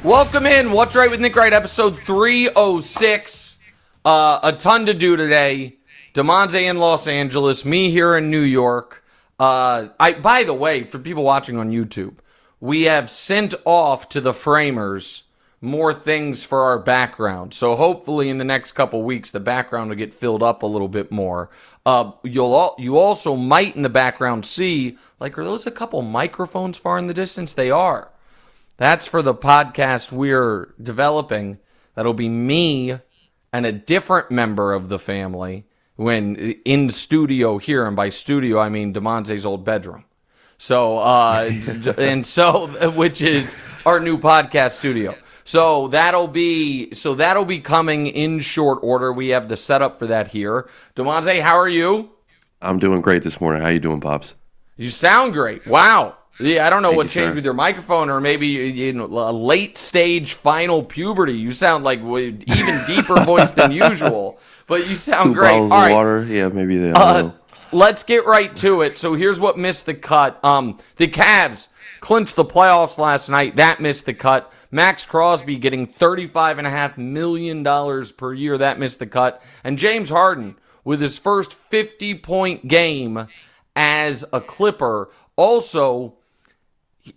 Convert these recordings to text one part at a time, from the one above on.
Welcome in. What's Right with Nick Wright, episode 306. A ton to do today. Damonza in Los Angeles, me here in New York. By the way, for people watching on YouTube, we have sent off to the framers more things for our background. So hopefully in the next couple weeks, the background will get filled up a little bit more. You also might in the background see, like, are those a couple microphones far in the distance? They are. That's for the podcast we're developing. That'll be me and a different member of the family when in studio here. And by studio, I mean Damonza's old bedroom. So, which is our new podcast studio. So that'll be coming in short order. We have the setup for that here. Damonza, how are you? I'm doing great this morning. How you doing, Pops? You sound great. Wow. Yeah, I don't know Thank what you, changed sir. with your microphone, or maybe a late stage final puberty. You sound like even deeper voice than usual, but you sound Two great. bottles All of right. water. Yeah, maybe they. I don't know. Let's get right to it. So here's what missed the cut. The Cavs clinched the playoffs last night. That missed the cut. Max Crosby getting $35.5 million per year. That missed the cut. And James Harden with his first 50-point game as a Clipper. Also,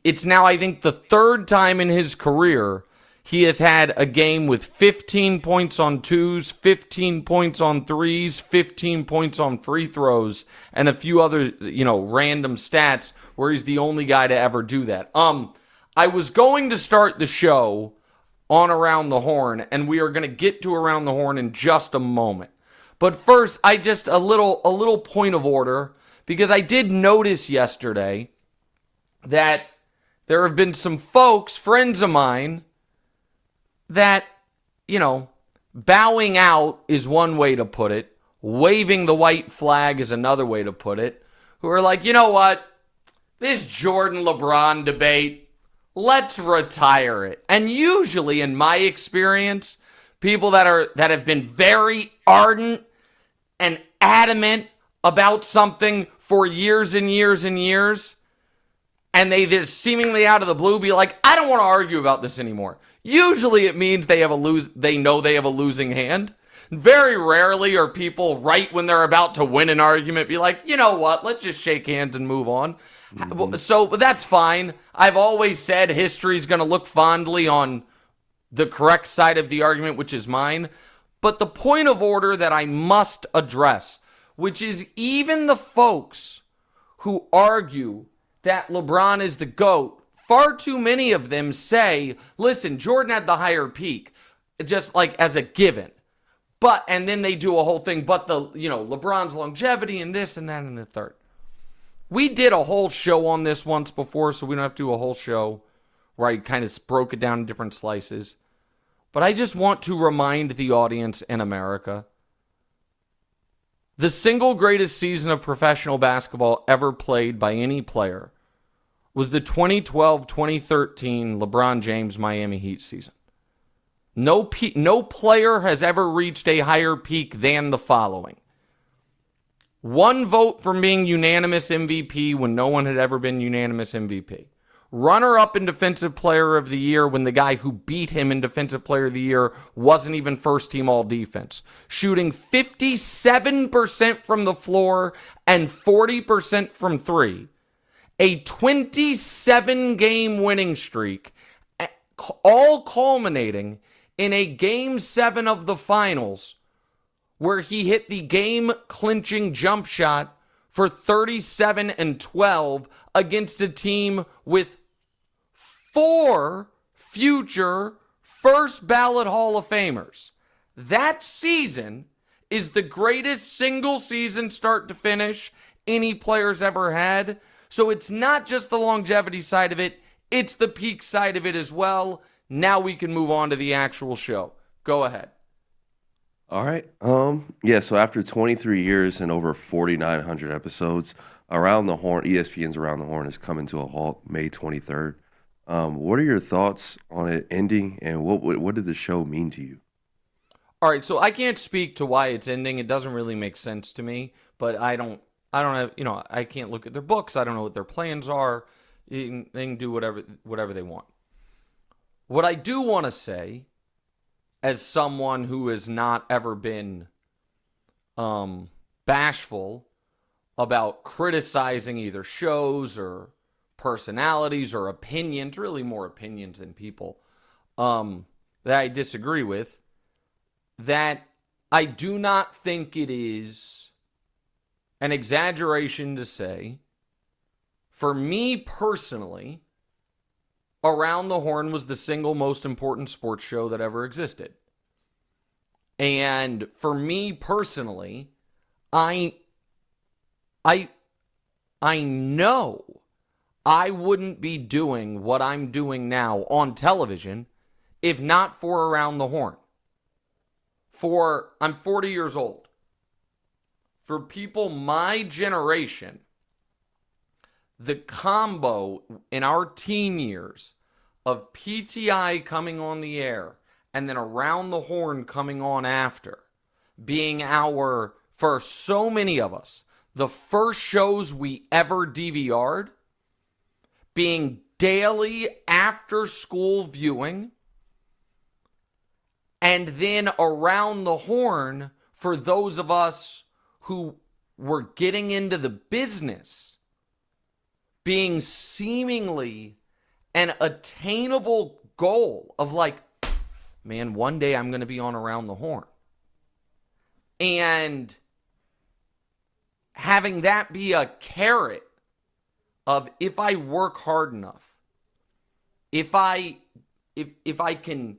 it's now, I think, the third time in his career he has had a game with 15 points on twos, 15 points on threes, 15 points on free throws, and a few other, random stats where he's the only guy to ever do that. I was going to start the show on Around the Horn, and we are going to get to Around the Horn in just a moment. But first, a little point of order, because I did notice yesterday that there have been some folks, friends of mine, that, bowing out is one way to put it. Waving the white flag is another way to put it. Who are like, you know what? This Jordan-LeBron debate, let's retire it. And usually, in my experience, people that have been very ardent and adamant about something for years and years and years, and they just seemingly out of the blue be like, I don't want to argue about this anymore. Usually it means they know they have a losing hand. Very rarely are people right when they're about to win an argument be like, you know what, let's just shake hands and move on. Mm-hmm. So that's fine. I've always said history's going to look fondly on the correct side of the argument, which is mine. But the point of order that I must address, which is even the folks who argue that LeBron is the GOAT, far too many of them say, listen, Jordan had the higher peak, just like as a given. And then they do a whole thing, but LeBron's longevity and this and that and the third. We did a whole show on this once before, so we don't have to do a whole show where I kind of broke it down in different slices. But I just want to remind the audience in America, the single greatest season of professional basketball ever played by any player was the 2012-2013 LeBron James Miami Heat season. No player has ever reached a higher peak than the following. One vote for being unanimous MVP when no one had ever been unanimous MVP. Runner-up in Defensive Player of the Year when the guy who beat him in Defensive Player of the Year wasn't even first-team all-defense. Shooting 57% from the floor and 40% from three. A 27-game winning streak, all culminating in a Game 7 of the Finals where he hit the game-clinching jump shot for 37 and 12 against a team with 4 future first-ballot Hall of Famers. That season is the greatest single-season start to finish any player's ever had. So it's not just the longevity side of it, it's the peak side of it as well. Now we can move on to the actual show. Go ahead. All right. So after 23 years and over 4,900 episodes, Around the Horn, ESPN's Around the Horn is coming to a halt May 23rd. What are your thoughts on it ending, and what did the show mean to you? All right, so I can't speak to why it's ending. It doesn't really make sense to me, but I don't have, I can't look at their books. I don't know what their plans are. They can do whatever they want. What I do want to say, as someone who has not ever been bashful about criticizing either shows or personalities or opinions, really more opinions than people, that I disagree with, that I do not think it is an exaggeration to say, for me personally, Around the Horn was the single most important sports show that ever existed. And for me personally, I know I wouldn't be doing what I'm doing now on television if not for Around the Horn. I'm 40 years old. For people my generation, the combo in our teen years of PTI coming on the air and then Around the Horn coming on after, being for so many of us, the first shows we ever DVR'd, being daily after school viewing, and then Around the Horn for those of us who were getting into the business, being seemingly an attainable goal of like, man, one day I'm going to be on Around the Horn. And having that be a carrot of, if I work hard enough, if I can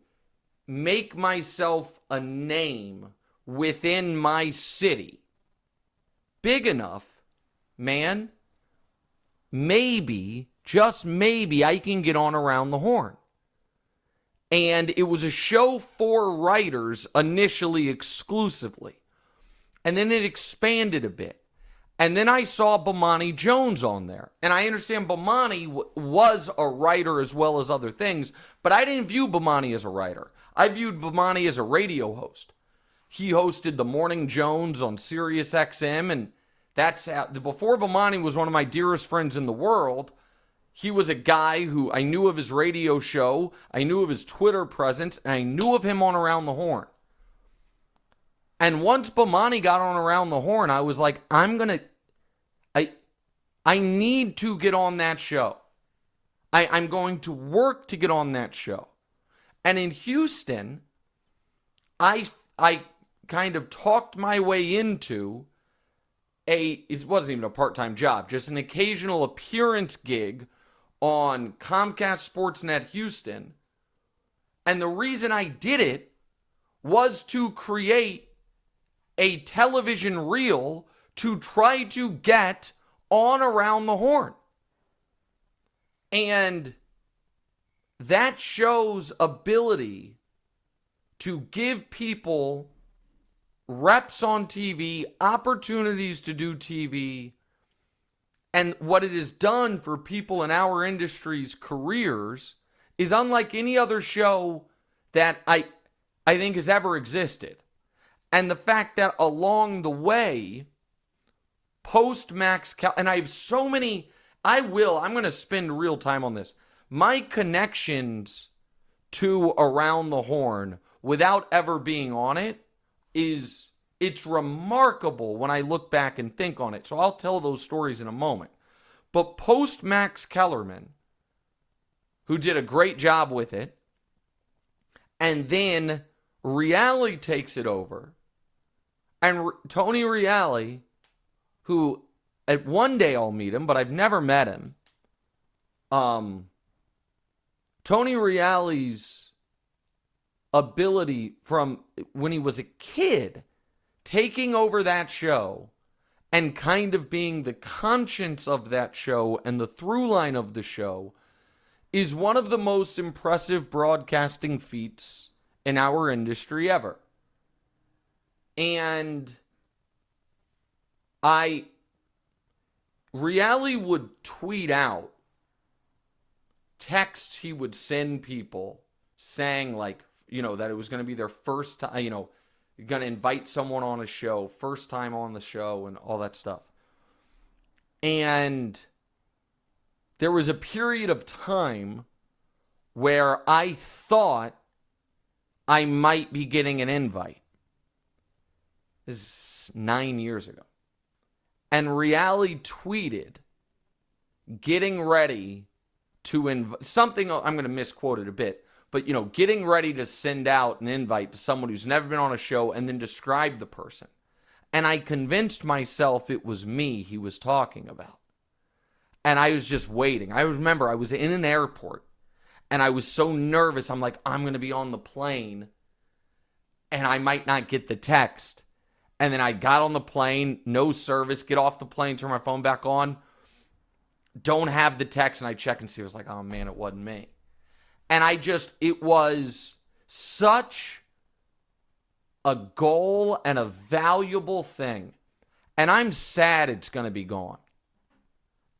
make myself a name within my city big enough, man, maybe, just maybe, I can get on Around the Horn. And it was a show for writers initially exclusively. And then it expanded a bit. And then I saw Bomani Jones on there. And I understand Bomani was a writer as well as other things, but I didn't view Bomani as a writer. I viewed Bomani as a radio host. He hosted The Morning Jones on Sirius XM, and that's how, before Bomani was one of my dearest friends in the world, he was a guy who I knew of his radio show, I knew of his Twitter presence, and I knew of him on Around the Horn. And once Bomani got on Around the Horn, I was like, I need to get on that show. I'm going to work to get on that show. And in Houston, I kind of talked my way into it wasn't even a part-time job, just an occasional appearance gig on Comcast Sportsnet Houston. And the reason I did it was to create a television reel to try to get on Around the Horn. And that show's ability to give people reps on TV, opportunities to do TV, and what it has done for people in our industry's careers is unlike any other show that I think has ever existed. And the fact that along the way, post and I have so many, I'm going to spend real time on this. My connections to Around the Horn without ever being on it it's remarkable when I look back and think on it. So I'll tell those stories in a moment. But post Max Kellerman, who did a great job with it, and then Reale takes it over. And Tony Reale, who at one day I'll meet him, but I've never met him. Tony Reale's ability from when he was a kid, taking over that show and kind of being the conscience of that show and the through line of the show is one of the most impressive broadcasting feats in our industry ever. And Reale would tweet out texts he would send people saying like, that it was going to be their first time, you're going to invite someone on a show, first time on the show and all that stuff. And there was a period of time where I thought I might be getting an invite. This is 9 years ago. And Reality tweeted, getting ready to invite, something, I'm going to misquote it a bit, but, getting ready to send out an invite to someone who's never been on a show and then describe the person. And I convinced myself it was me he was talking about. And I was just waiting. I remember I was in an airport and I was so nervous. I'm like, I'm going to be on the plane and I might not get the text. And then I got on the plane, no service, get off the plane, turn my phone back on, don't have the text, and I check and see. I was like, oh man, it wasn't me. And it was such a goal and a valuable thing. And I'm sad it's going to be gone.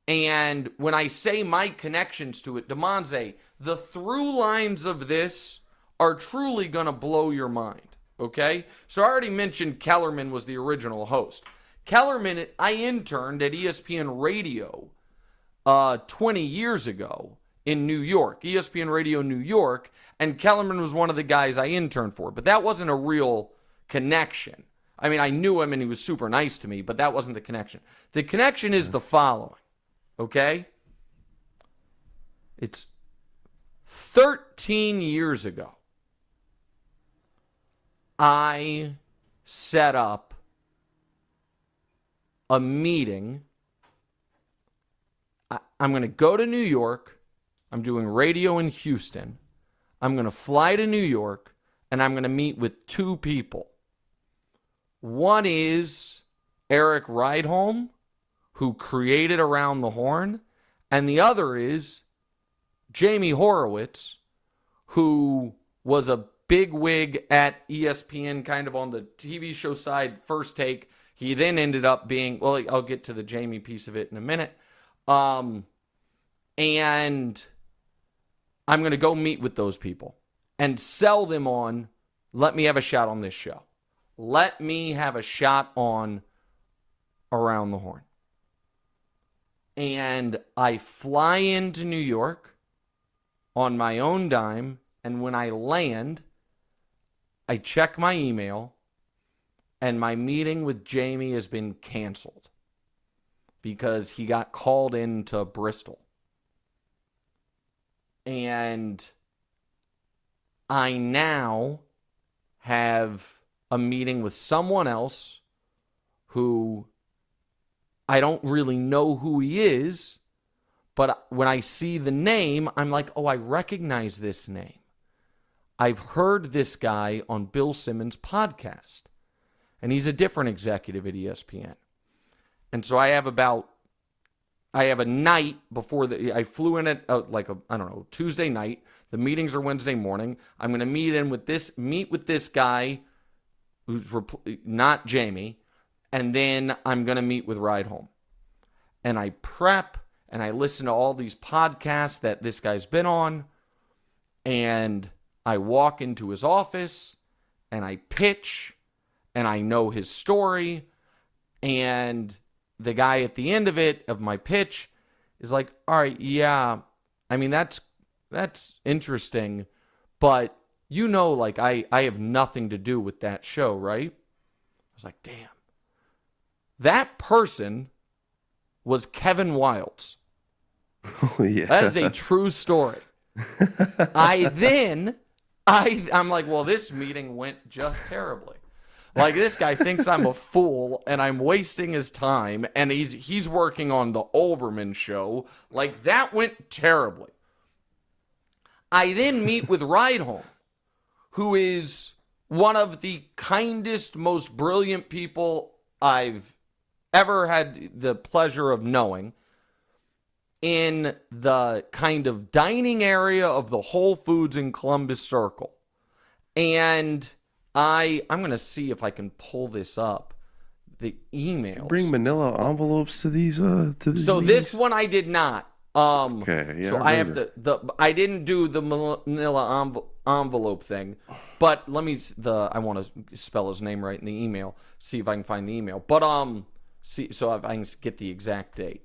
And when I say my connections to it, Damonza, the through lines of this are truly going to blow your mind. Okay? So I already mentioned Kellerman was the original host. Kellerman, I interned at ESPN Radio 20 years ago in New York, ESPN Radio New York, and Kellerman was one of the guys I interned for. But that wasn't a real connection. I mean, I knew him and he was super nice to me, but that wasn't the connection. The connection is the following, okay? It's 13 years ago. I set up a meeting. I'm going to go to New York. I'm doing radio in Houston. I'm going to fly to New York, and I'm going to meet with two people. One is Eric Rydholm, who created Around the Horn, and the other is Jamie Horowitz, who was a big wig at ESPN, kind of on the TV show side, First Take. He then ended up being, well, I'll get to the Jamie piece of it in a minute. And I'm going to go meet with those people and sell them on, let me have a shot on this show. Let me have a shot on Around the Horn. And I fly into New York on my own dime, and when I land, I check my email, and my meeting with Jamie has been canceled because he got called into Bristol. And I now have a meeting with someone else who I don't really know who he is, but when I see the name, I'm like, oh, I recognize this name. I've heard this guy on Bill Simmons' podcast, and he's a different executive at ESPN. And so I have a night before I flew in at Tuesday night. The meetings are Wednesday morning. I'm going to meet with this guy who's not Jamie, and then I'm going to meet with Rydholm. And I prep and I listen to all these podcasts that this guy's been on, and I walk into his office and I pitch and I know his story, and the guy at the end of my pitch is like, all right, yeah, I mean, that's interesting, but I have nothing to do with that show, right? I was like, damn. That person was Kevin Wildes. Oh, yeah. That is a true story. I'm like, well, this meeting went just terribly. Like, this guy thinks I'm a fool and I'm wasting his time, and he's working on the Olbermann show. Like, that went terribly. I then meet with Rydholm, who is one of the kindest, most brilliant people I've ever had the pleasure of knowing, in the kind of dining area of the Whole Foods in Columbus Circle. And I'm going to see if I can pull this up. The emails. Bring manila envelopes to these So meetings? This one I did not. Okay, yeah. So I have I didn't do the manila envelope thing, but I want to spell his name right in the email. See if I can find the email. But see, so if I can get the exact date.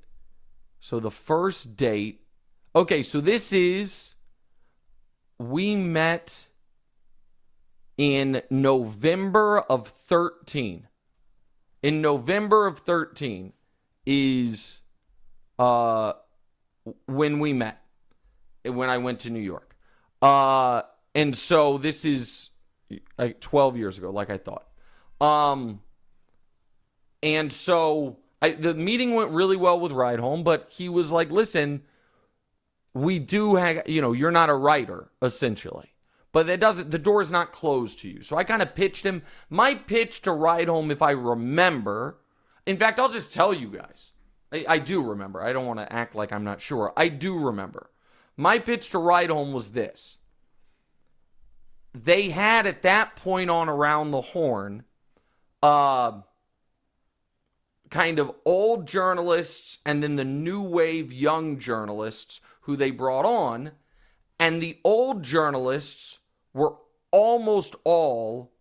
So the first date. Okay, so this is we met in November of 13. In November of 13 is when we met, when I went to New York. And so this is like 12 years ago, like I thought. And so the meeting went really well with Wright home, but he was like, listen, we do have, you're not a writer, essentially. But the door is not closed to you. So I kind of pitched him. My pitch to Wright home, if I remember, in fact, I'll just tell you guys. I do remember. I don't want to act like I'm not sure. I do remember. My pitch to Wright home was this. They had, at that point on Around the Horn, kind of old journalists and then the new wave young journalists who they brought on. And the old journalists were almost all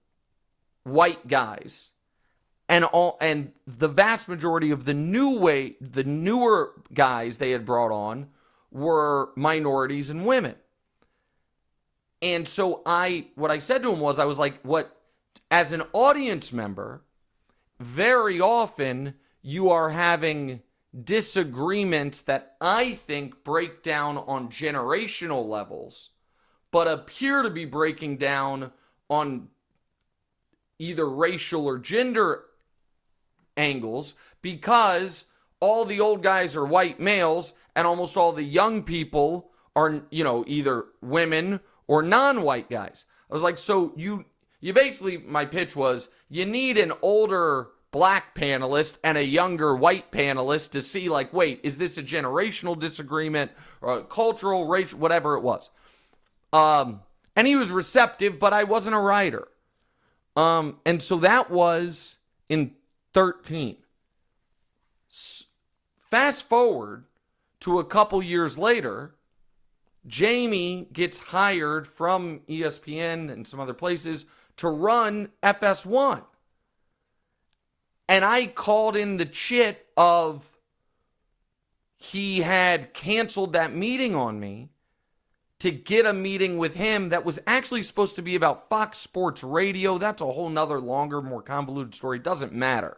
white guys. And the vast majority of the newer guys they had brought on were minorities and women. And so what I said to him was, I was like, as an audience member, very often you are having disagreements that I think break down on generational levels, but appear to be breaking down on either racial or gender angles, because all the old guys are white males and almost all the young people are, either women or non-white guys. I was like, so you basically, my pitch was, you need an older black panelist and a younger white panelist to see, like, wait, is this a generational disagreement or a cultural, racial, whatever it was. And he was receptive, but I wasn't a writer. And so that was in 13. Fast forward to a couple years later, Jamie gets hired from ESPN and some other places to run FS1. And I called in the chit of he had canceled that meeting on me to get a meeting with him that was actually supposed to be about Fox Sports Radio. That's a whole nother longer, more convoluted story. Doesn't matter.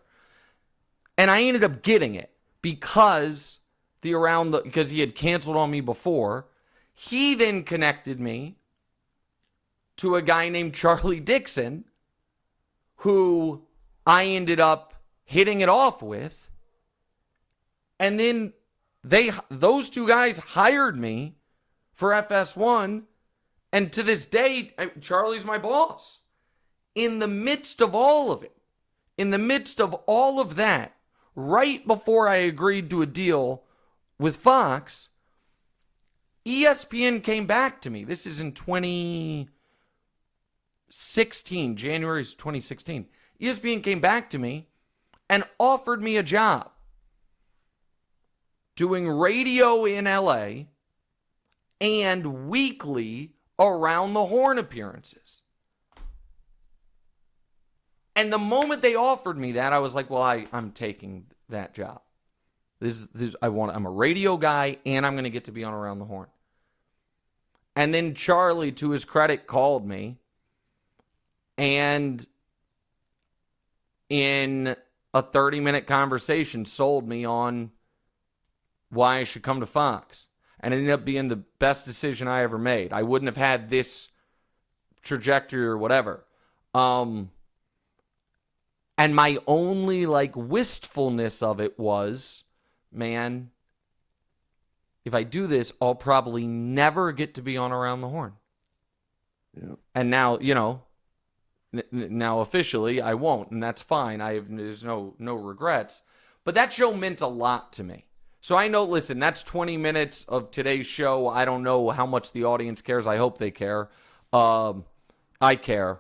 And I ended up getting it because he had canceled on me before. He then connected me to a guy named Charlie Dixon, who I ended up hitting it off with. And then those two guys hired me for FS1. And to this day, Charlie's my boss. In the midst of all of it, in the midst of all of that, right before I agreed to a deal with Fox, ESPN came back to me. This is in 2016, January 2016. ESPN came back to me and offered me a job doing radio in LA and weekly Around the Horn appearances. And the moment they offered me that, I was like, well, I'm taking that job. I'm a radio guy, and I'm going to get to be on Around the Horn. And then Charlie, to his credit, called me, and in a 30-minute conversation sold me on why I should come to Fox. And it ended up being the best decision I ever made. I wouldn't have had this trajectory or whatever. And my only wistfulness of it was, man, if I do this, I'll probably never get to be on Around the Horn. Yeah. And now, now officially I won't, and that's fine. There's no regrets. But that show meant a lot to me. So I know, listen, that's 20 minutes of today's show. I don't know how much the audience cares. I hope they care. I care.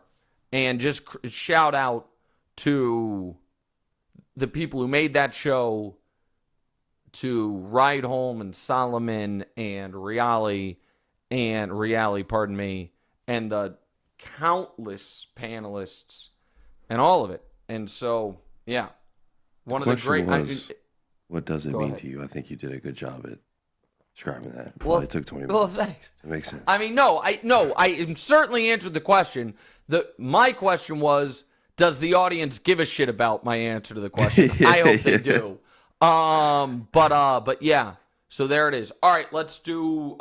And just shout out to the people who made that show, to Ride Home and Solomon and Reale, and the countless panelists and all of it. And so, yeah, one of the great... What does it mean ahead. to you? I think you did a good job at describing that. Well, It took 20 well, minutes. thanks. It makes sense. I mean, I certainly answered the question. My question was, does the audience give a shit about my answer to the question? I hope they do. But yeah. So there it is. All right, let's do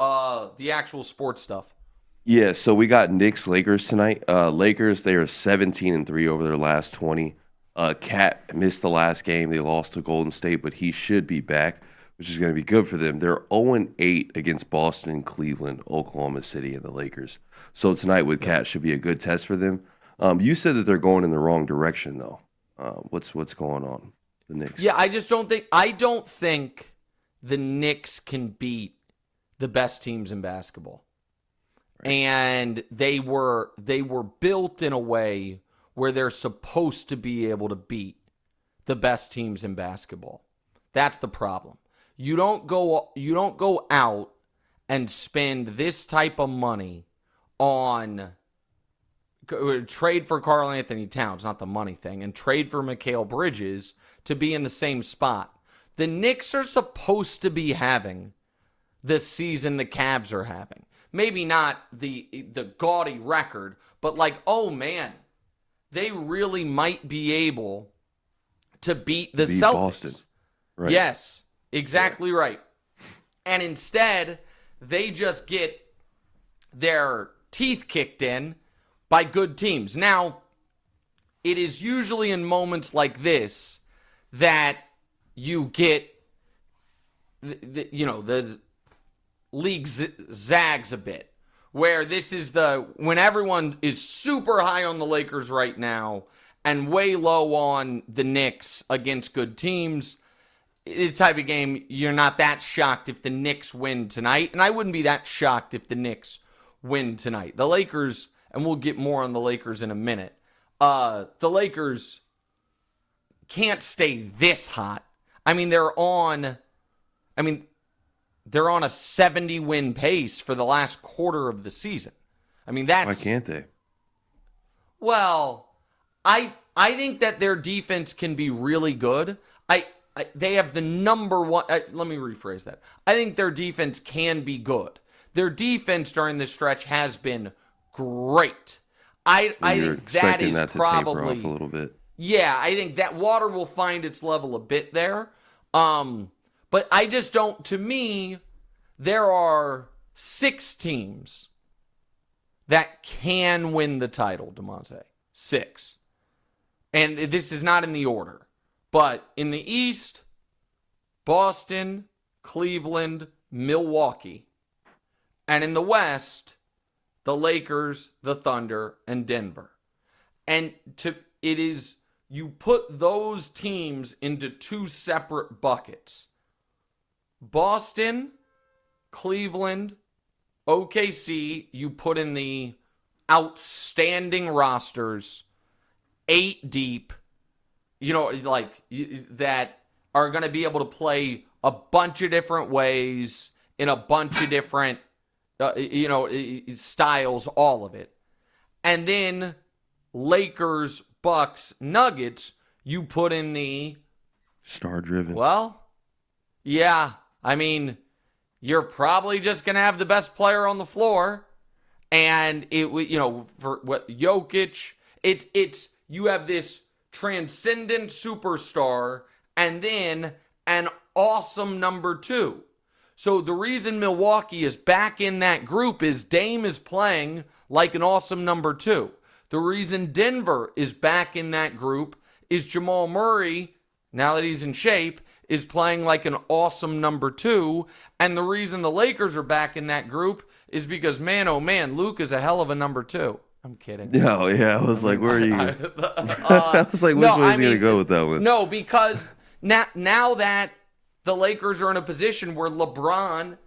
the actual sports stuff. Yeah, so we got Knicks Lakers tonight. Lakers, they are 17-3 over their last 20. Cat missed the last game. They lost to Golden State, but he should be back, which is going to be good for them. They're 0-8 against Boston, Cleveland, Oklahoma City, and the Lakers. So tonight with Cat should be a good test for them. You said that they're going in the wrong direction, though. What's going on? The Knicks. Yeah, I don't think the Knicks can beat the best teams in basketball. Right. And they were built in a way where they're supposed to be able to beat the best teams in basketball. That's the problem. You don't go out and spend this type of money on trade for Karl Anthony Towns, not the money thing, and trade for Mikal Bridges to be in the same spot. The Knicks are supposed to be having the season the Cavs are having. Maybe not the gaudy record, but like, oh man, they really might be able to beat the Celtics. Boston. Right. Yes, exactly right. And instead, they just get their teeth kicked in by good teams. Now, it is usually in moments like this that you get the league zags a bit, where this is when everyone is super high on the Lakers right now and way low on the Knicks against good teams. It's the type of game you're not that shocked if the Knicks win tonight, and I wouldn't be that shocked if the Knicks win tonight. The Lakers, and we'll get more on the Lakers in a minute, the Lakers can't stay this hot. I mean, they're on a 70-win pace for the last quarter of the season. I mean, that's... Why can't they? Well, I think that their defense can be really good. They have the number one... let me rephrase that. I think their defense can be good. Their defense during this stretch has been great. I think that is probably... Off a little bit. Yeah, I think that water will find its level a bit there. But I just don't... To me, there are 6 teams that can win the title, Damonza. 6. And this is not in the order. But in the East, Boston, Cleveland, Milwaukee. And in the West, the Lakers, the Thunder, and Denver. And you put those teams into 2 separate buckets. Boston, Cleveland, OKC, you put in the outstanding rosters, 8 deep, that are going to be able to play a bunch of different ways in a bunch of different, styles, all of it. And then Lakers, Bucks, Nuggets, you put in the... Star-driven. Well, yeah. I mean, you're probably just going to have the best player on the floor. And, for what Jokic, it's you have this transcendent superstar and then an awesome number 2. So the reason Milwaukee is back in that group is Dame is playing like an awesome number 2. The reason Denver is back in that group is Jamal Murray, now that he's in shape, is playing like an awesome number 2. And the reason the Lakers are back in that group is because, man, oh man, Luke is a hell of a number 2. I'm kidding. No, yeah, I was like, where are you? I was like, which way is he going to go with that one? No, because now that the Lakers are in a position where LeBron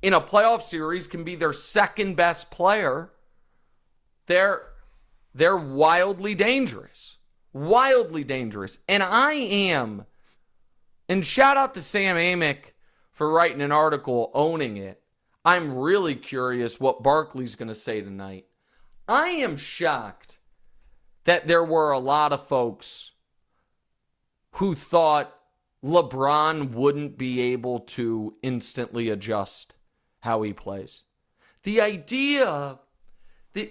in a playoff series can be their second best player, they're wildly dangerous. Wildly dangerous. And shout out to Sam Amick for writing an article owning it. I'm really curious what Barkley's going to say tonight. I am shocked that there were a lot of folks who thought LeBron wouldn't be able to instantly adjust how he plays. The idea, this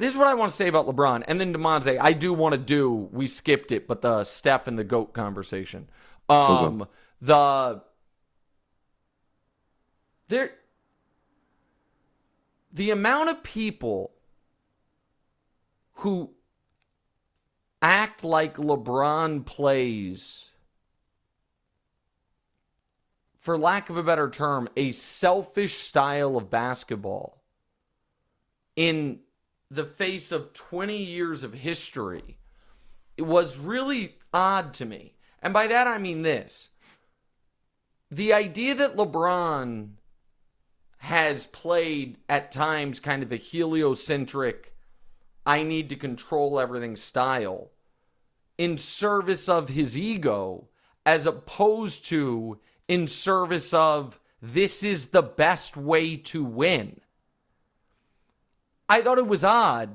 is what I want to say about LeBron. And then Damonza, I do want to we skipped it, but the Steph and the GOAT conversation. Okay. The amount of people who act like LeBron plays, for lack of a better term, a selfish style of basketball in the face of 20 years of history, it was really odd to me. And by that I mean this. The idea that LeBron has played at times kind of a heliocentric, I need to control everything style in service of his ego, as opposed to in service of this is the best way to win. I thought it was odd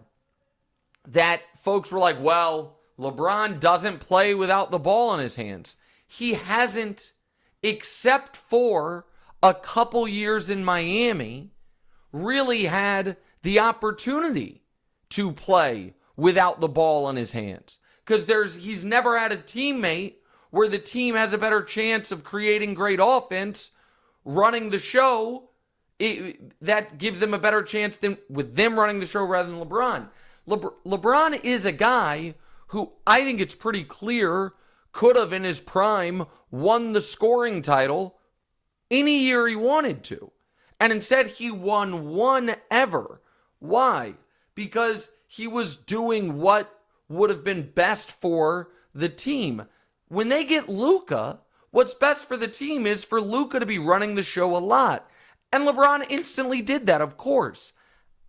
that folks were like, well, LeBron doesn't play without the ball in his hands. He hasn't, except for a couple years in Miami, really had the opportunity to play without the ball in his hands. Because he's never had a teammate where the team has a better chance of creating great offense, running the show, that gives them a better chance than with them running the show rather than LeBron. LeBron is a guy who I think it's pretty clear could have in his prime won the scoring title any year he wanted to. And instead he won one ever. Why? Because he was doing what would have been best for the team. When they get Luka, what's best for the team is for Luka to be running the show a lot. And LeBron instantly did that, of course.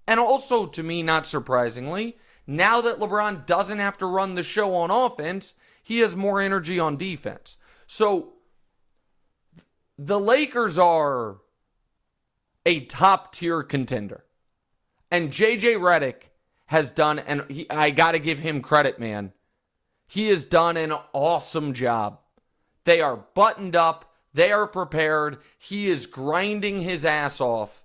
And also, to me, not surprisingly, now that LeBron doesn't have to run the show on offense, he has more energy on defense. So, the Lakers are a top-tier contender. And J.J. Redick has done, and I got to give him credit, man. He has done an awesome job. They are buttoned up. They are prepared. He is grinding his ass off.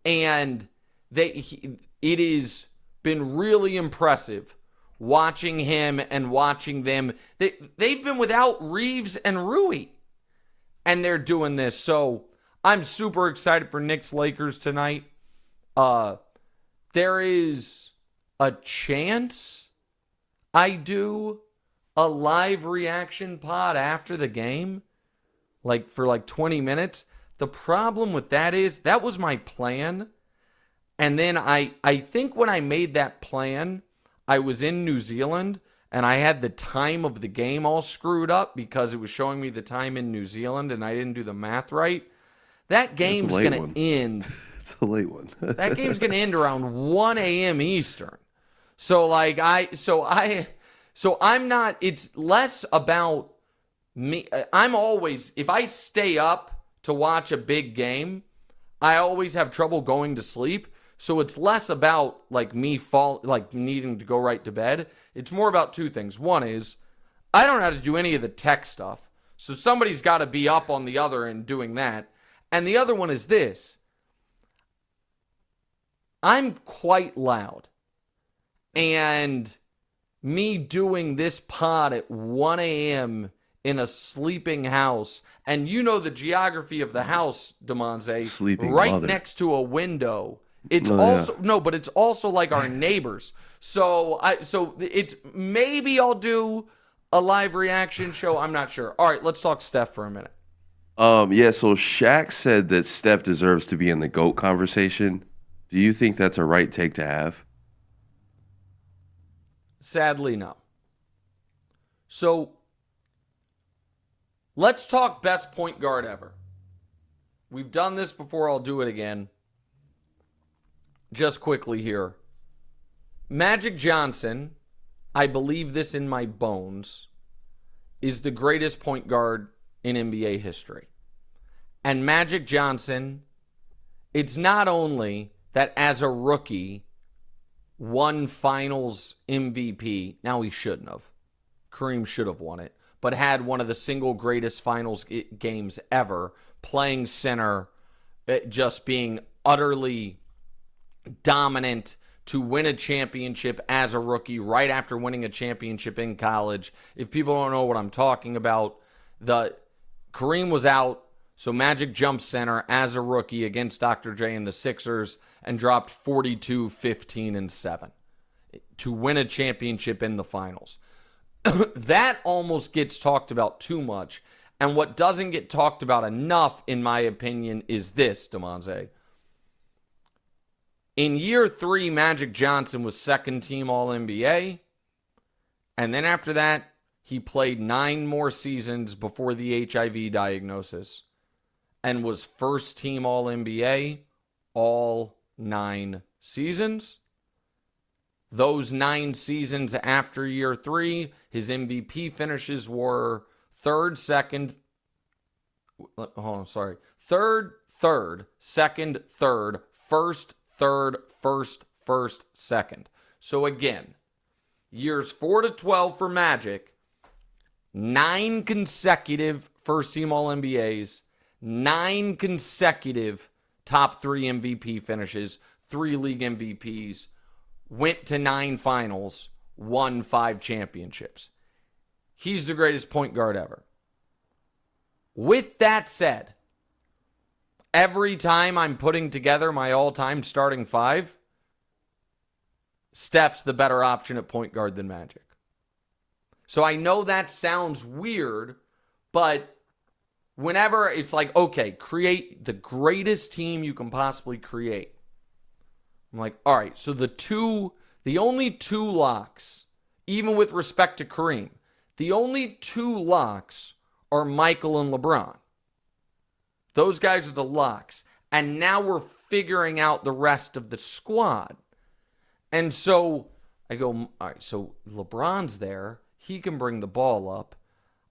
And it has been really impressive watching him and watching them. They've been without Reeves and Rui. And they're doing this. So I'm super excited for Knicks Lakers tonight. There is a chance I do a live reaction pod after the game, for 20 minutes. The problem with that is that was my plan. And then I think when I made that plan, I was in New Zealand and I had the time of the game all screwed up because it was showing me the time in New Zealand and I didn't do the math right. That game's going to end. It's a late one. That game's going to end around 1 a.m. Eastern. So I'm not, it's less about me. I'm always, if I stay up to watch a big game, I always have trouble going to sleep. So it's less about me needing to go right to bed. It's more about two things. One is I don't know how to do any of the tech stuff. So somebody's got to be up on the other end doing that. And the other one is this. I'm quite loud. And me doing this pod at 1 a.m. in a sleeping house, and you know the geography of the house, Damonza, Sleeping right mother. next to a window. It's but it's also like our neighbors. So it's maybe I'll do a live reaction show. I'm not sure. All right, let's talk Steph for a minute. Yeah, so Shaq said that Steph deserves to be in the GOAT conversation. Do you think that's a right take to have? Sadly, no. So let's talk best point guard ever. We've done this before. I'll do it again. Just quickly here. Magic Johnson, I believe this in my bones, is the greatest point guard in NBA history. And Magic Johnson, it's not only that as a rookie, won finals MVP. Now he shouldn't have. Kareem should have won it. but had one of the single greatest finals games ever, playing center, just being utterly dominant to win a championship as a rookie right after winning a championship in college. If people don't know what I'm talking about, Kareem was out, so Magic jumped center as a rookie against Dr. J and the Sixers and dropped 42, 15, and 7 to win a championship in the finals. That almost gets talked about too much. And what doesn't get talked about enough, in my opinion, is this, Damonza. In year 3, Magic Johnson was second team All-NBA. And then after that, he played 9 more seasons before the HIV diagnosis and was first team All-NBA all 9 seasons. Those 9 seasons after year 3, his MVP finishes were third, second, second, third, first, third, first, second. So again, years 4 to 12 for Magic, 9 consecutive first-team All-NBAs, 9 consecutive top 3 MVP finishes, 3 league MVPs, went to 9 finals, won 5 championships. He's the greatest point guard ever. With that said, every time I'm putting together my all-time starting 5, Steph's the better option at point guard than Magic. So I know that sounds weird, but whenever it's like, okay, create the greatest team you can possibly create. I'm like, all right, so the only 2 locks, even with respect to Kareem, the only 2 locks are Michael and LeBron. Those guys are the locks. And now we're figuring out the rest of the squad. And so I go, all right, so LeBron's there. He can bring the ball up.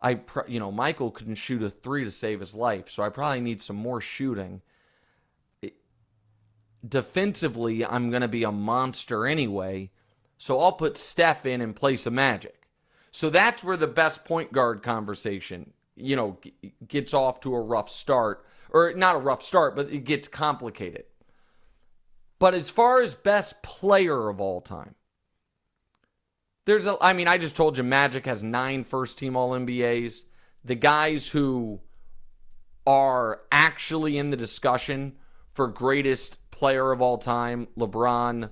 Michael couldn't shoot a 3 to save his life, so I probably need some more shooting. Defensively, I'm going to be a monster anyway, so I'll put Steph in place of Magic. So that's where the best point guard conversation, gets off to a rough start. Or not a rough start, but it gets complicated. But as far as best player of all time, I just told you Magic has 9 first-team All-NBAs. The guys who are actually in the discussion for greatest player of all time, LeBron,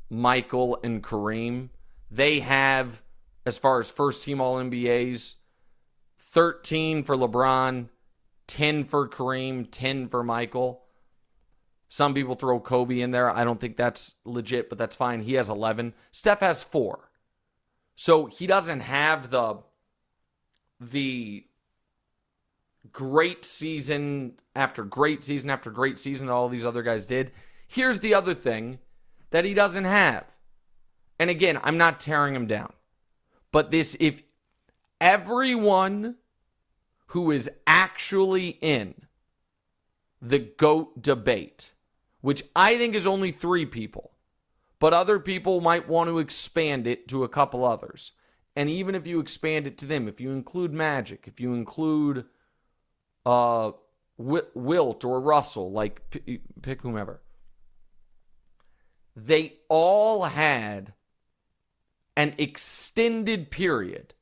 Michael, and Kareem, they have, as far as first-team All-NBAs, 13 for LeBron, 10 for Kareem, 10 for Michael. Some people throw Kobe in there. I don't think that's legit, but that's fine. He has 11. Steph has 4. So he doesn't have the great season after great season after great season that all these other guys did. Here's the other thing that he doesn't have. And again, I'm not tearing him down. But if everyone who is actually in the GOAT debate, which I think is only 3 people, but other people might want to expand it to a couple others. And even if you expand it to them, if you include Magic, if you include Wilt or Russell, pick whomever, they all had an extended period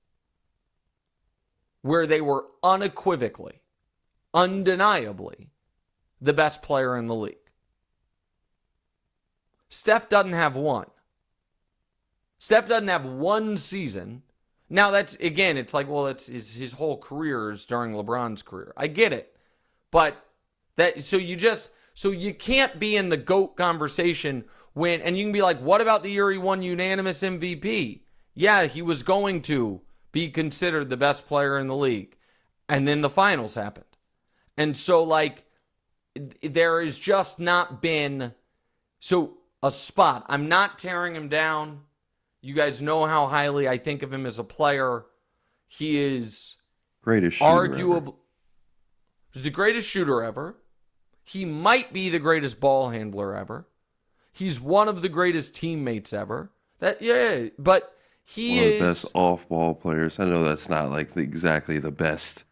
where they were unequivocally, undeniably the best player in the league. Steph doesn't have one. Steph doesn't have one season. Now that's, again, it's like, well, it's his whole career is during LeBron's career. I get it. But so you can't be in the GOAT conversation and you can be like, what about the year he won unanimous MVP? Yeah, he was going to be considered the best player in the league. And then the finals happened. And so, there has just not been a spot. I'm not tearing him down. You guys know how highly I think of him as a player. He is greatest shooter ever. He's the greatest shooter ever. He might be the greatest ball handler ever. He's one of the greatest teammates ever. But He One of the best is off-ball players. I know that's not like exactly the best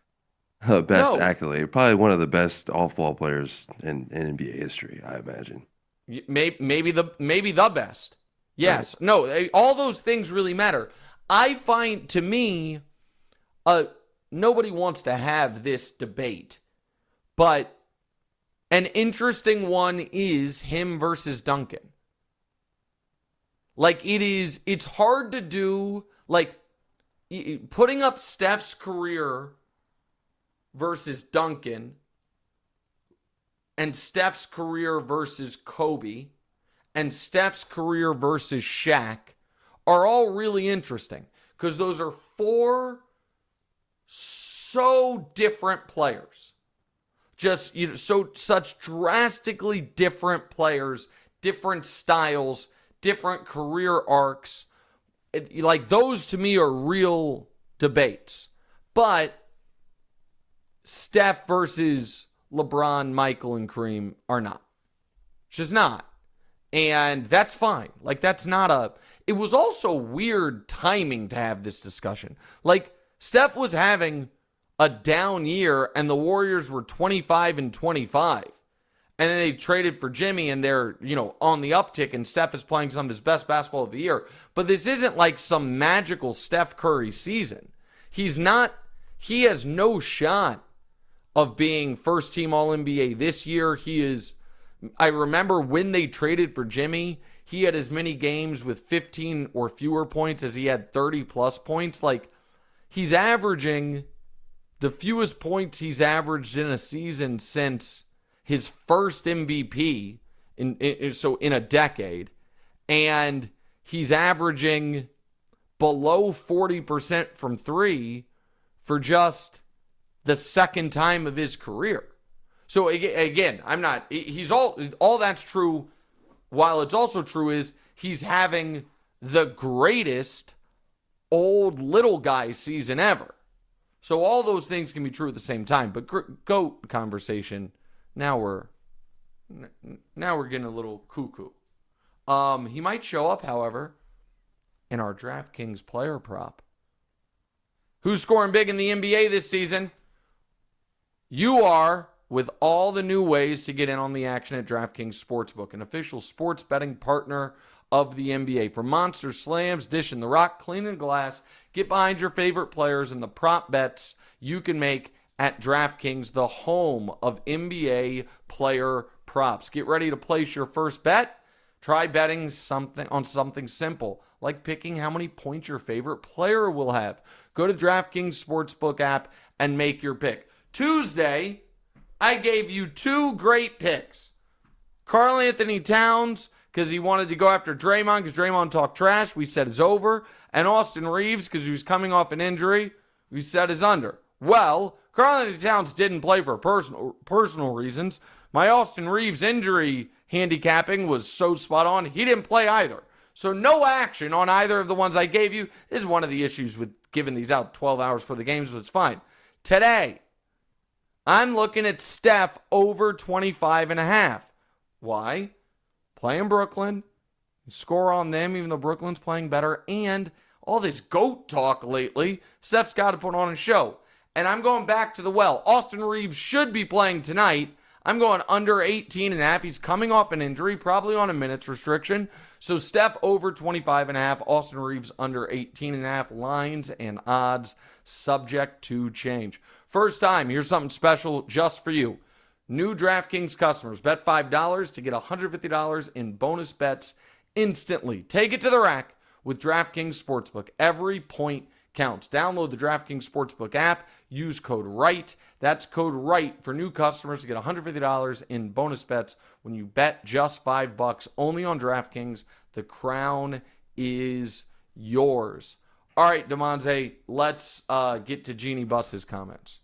no, accolade. Probably one of the best off-ball players in NBA history, I imagine. maybe the best. Right. Yes. No, all those things really matter. I find, to me, uh nobody wants to have this debate, but an interesting one is him versus Duncan. Like it's hard to do, like putting up Steph's career versus Duncan and Steph's career versus Kobe and Steph's career versus Shaq are all really interesting because those are four so different players. Just such drastically different players, different styles, different career arcs. Like those to me are real debates. But Steph versus LeBron, Michael, and Kareem are not. It's just not. And that's fine. Like, that's not a. It was also weird timing to have this discussion. Like, Steph was having a down year, and the Warriors were 25-25. And then they traded for Jimmy, and they're, on the uptick, and Steph is playing some of his best basketball of the year. But this isn't like some magical Steph Curry season. He's not. He has no shot of being first team All-NBA this year. He is. I remember when they traded for Jimmy, he had as many games with 15 or fewer points as he had 30 plus points. Like, he's averaging the fewest points he's averaged in a season since his first MVP in a decade. And he's averaging below 40% from three for just the second time of his career. So again, I'm not, he's all that's true. While it's also true is he's having the greatest old little guy season ever. So all those things can be true at the same time. But GOAT conversation, now we're getting a little cuckoo. He might show up, however, in our DraftKings player prop. Who's scoring big in the NBA this season? You are, with all the new ways to get in on the action at DraftKings Sportsbook, an official sports betting partner of the NBA. From monster slams, dishing the rock, cleaning the glass, get behind your favorite players and the prop bets you can make at DraftKings, the home of NBA player props. Get ready to place your first bet. Try betting on something simple, like picking how many points your favorite player will have. Go to DraftKings Sportsbook app and make your pick. Tuesday, I gave you two great picks. Karl-Anthony Towns, because he wanted to go after Draymond, because Draymond talked trash. We said is over. And Austin Reeves, because he was coming off an injury. We said is under. Well, Karl-Anthony Towns didn't play for personal reasons. My Austin Reeves injury handicapping was so spot on. He didn't play either. So no action on either of the ones I gave you. This is one of the issues with giving these out 12 hours for the games, but it's fine. Today, I'm looking at Steph over 25.5. Why? Playing Brooklyn. Score on them, even though Brooklyn's playing better. And all this GOAT talk lately, Steph's got to put on a show. And I'm going back to the well. Austin Reeves should be playing tonight. I'm going under 18.5. He's coming off an injury, probably on a minutes restriction. So Steph over 25.5. Austin Reeves under 18.5. Lines and odds subject to change. First time, here's something special just for you. New DraftKings customers, bet $5 to get $150 in bonus bets instantly. Take it to the rack with DraftKings Sportsbook. Every point counts. Download the DraftKings Sportsbook app. Use code Wright. That's code Wright for new customers to get $150 in bonus bets when you bet just $5 only on DraftKings. The crown is yours. All right, Damonza, let's get to Jeanie Buss's comments.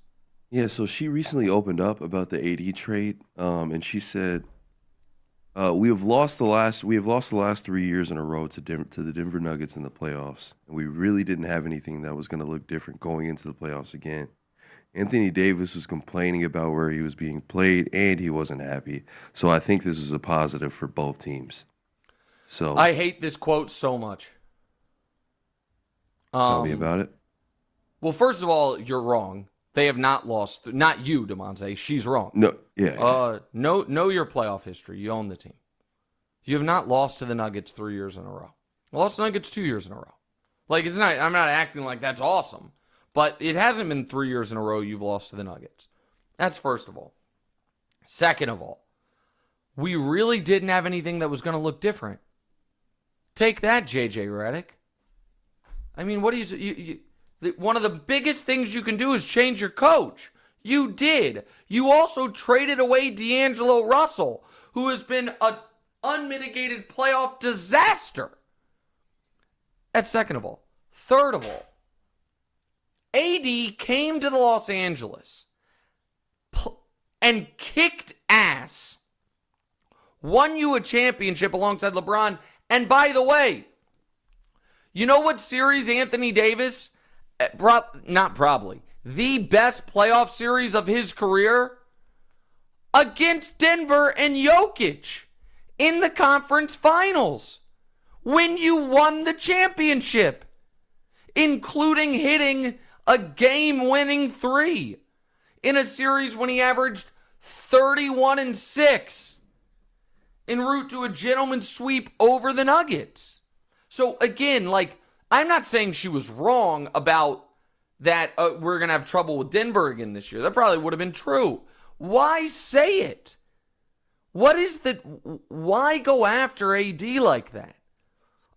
Yeah, so she recently opened up about the AD trade, and she said, "We have lost the last 3 years in a row to the Denver Nuggets in the playoffs, and we really didn't have anything that was going to look different going into the playoffs again. Anthony Davis was complaining about where he was being played, and he wasn't happy. So I think this is a positive for both teams." So I hate this quote so much. Tell me about it. Well, first of all, you're wrong. They have not lost. Not you, Damonza. She's wrong. No, yeah. Know your playoff history. You own the team. You have not lost to the Nuggets 3 years in a row. Lost to the Nuggets 2 years in a row. Like, it's not. I'm not acting like that's awesome, but it hasn't been 3 years in a row you've lost to the Nuggets. That's first of all. Second of all, we really didn't have anything that was going to look different. Take that, JJ Redick. I mean, what do you one of the biggest things you can do is change your coach. You did. You also traded away D'Angelo Russell, who has been an unmitigated playoff disaster. That's second of all. Third of all, AD came to the Los Angeles and kicked ass, won you a championship alongside LeBron, and by the way, you know what series Anthony Davis brought? Not probably. The best playoff series of his career? Against Denver and Jokic in the conference finals when you won the championship, including hitting a game-winning 3 in a series when he averaged 31-6 en route to a gentleman's sweep over the Nuggets. So again, like, I'm not saying she was wrong about that we're going to have trouble with Denver again this year. That probably would have been true. Why say it? Why go after AD like that?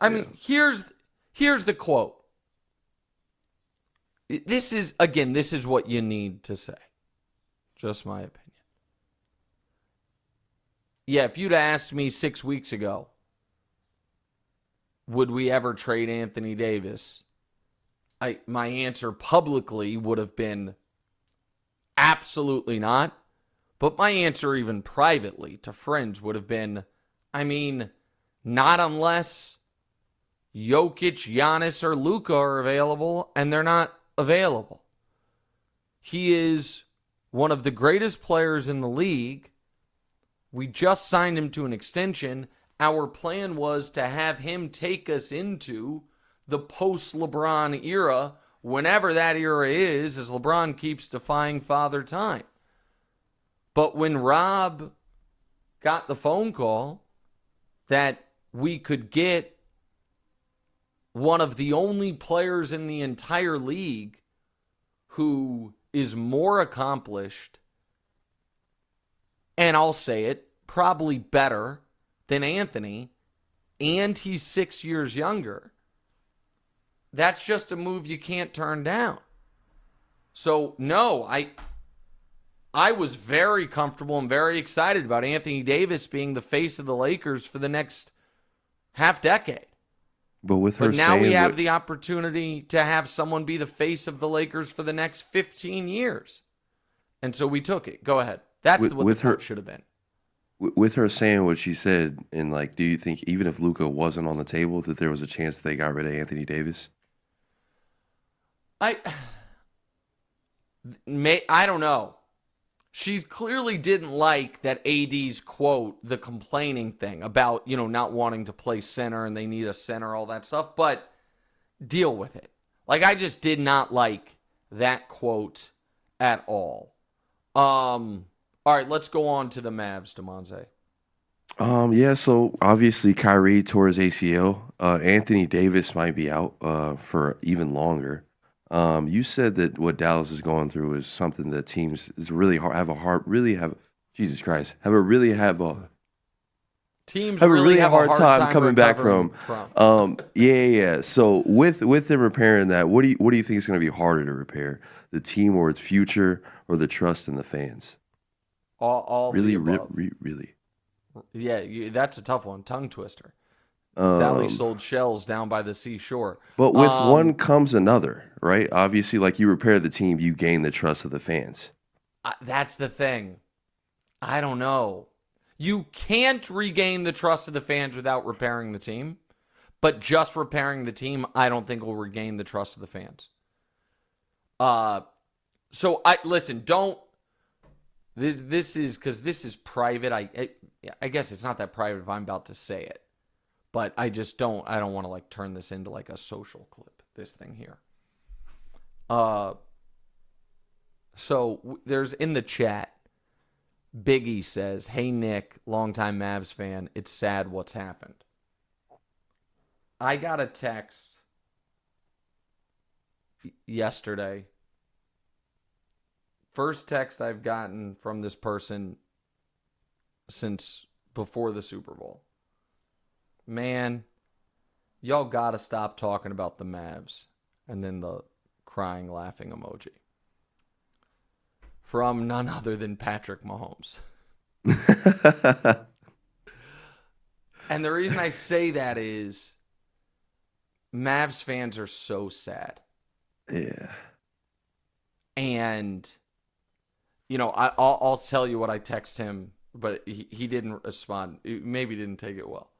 I mean, here's the quote. This is what you need to say. Just my opinion. Yeah, if you'd asked me 6 weeks ago, would we ever trade Anthony Davis? My answer publicly would have been absolutely not. But my answer even privately to friends would have been, I mean, not unless Jokic, Giannis, or Luka are available, and they're not available. He is one of the greatest players in the league. We just signed him to an extension. Our plan was to have him take us into the post-LeBron era, whenever that era is, as LeBron keeps defying Father Time. But when Rob got the phone call that we could get one of the only players in the entire league who is more accomplished, and I'll say it, probably better than Anthony, and he's 6 years younger, that's just a move you can't turn down. So, no, I was very comfortable and very excited about Anthony Davis being the face of the Lakers for the next half decade. But now we have the opportunity to have someone be the face of the Lakers for the next 15 years. And so we took it. Go ahead. That's what the quote should have been. With her saying what she said, and like, do you think even if Luka wasn't on the table, that there was a chance that they got rid of Anthony Davis? I don't know. She clearly didn't like that AD's quote, the complaining thing about, not wanting to play center and they need a center, all that stuff, but deal with it. Like, I just did not like that quote at all. All right, let's go on to the Mavs, Damonza. Yeah, so obviously Kyrie tore his ACL. Anthony Davis might be out for even longer. You said that what Dallas is going through is something that teams is really hard, have a hard time coming back from. Yeah. So with them repairing that, what do you think is going to be harder to repair? The team or its future, or the trust in the fans? All really, the above. really. Yeah, that's a tough one. Tongue twister. Sally sold shells down by the seashore. But with one comes another, right? Obviously, like, you repair the team, you gain the trust of the fans. That's the thing. I don't know. You can't regain the trust of the fans without repairing the team. But just repairing the team, I don't think will regain the trust of the fans. So listen. Don't. This is because this is private. I guess it's not that private if I'm about to say it. But I don't want to turn this into a social clip. this thing here. So there's in the chat, Biggie says, "Hey Nick, longtime Mavs fan, it's sad what's happened." I got a text yesterday. First text I've gotten from this person since before the Super Bowl. Man, y'all got to stop talking about the Mavs. And then the crying, laughing emoji. From none other than Patrick Mahomes. And the reason I say that is Mavs fans are so sad. Yeah. And, I'll tell you what I text him, but he didn't respond. Maybe didn't take it well.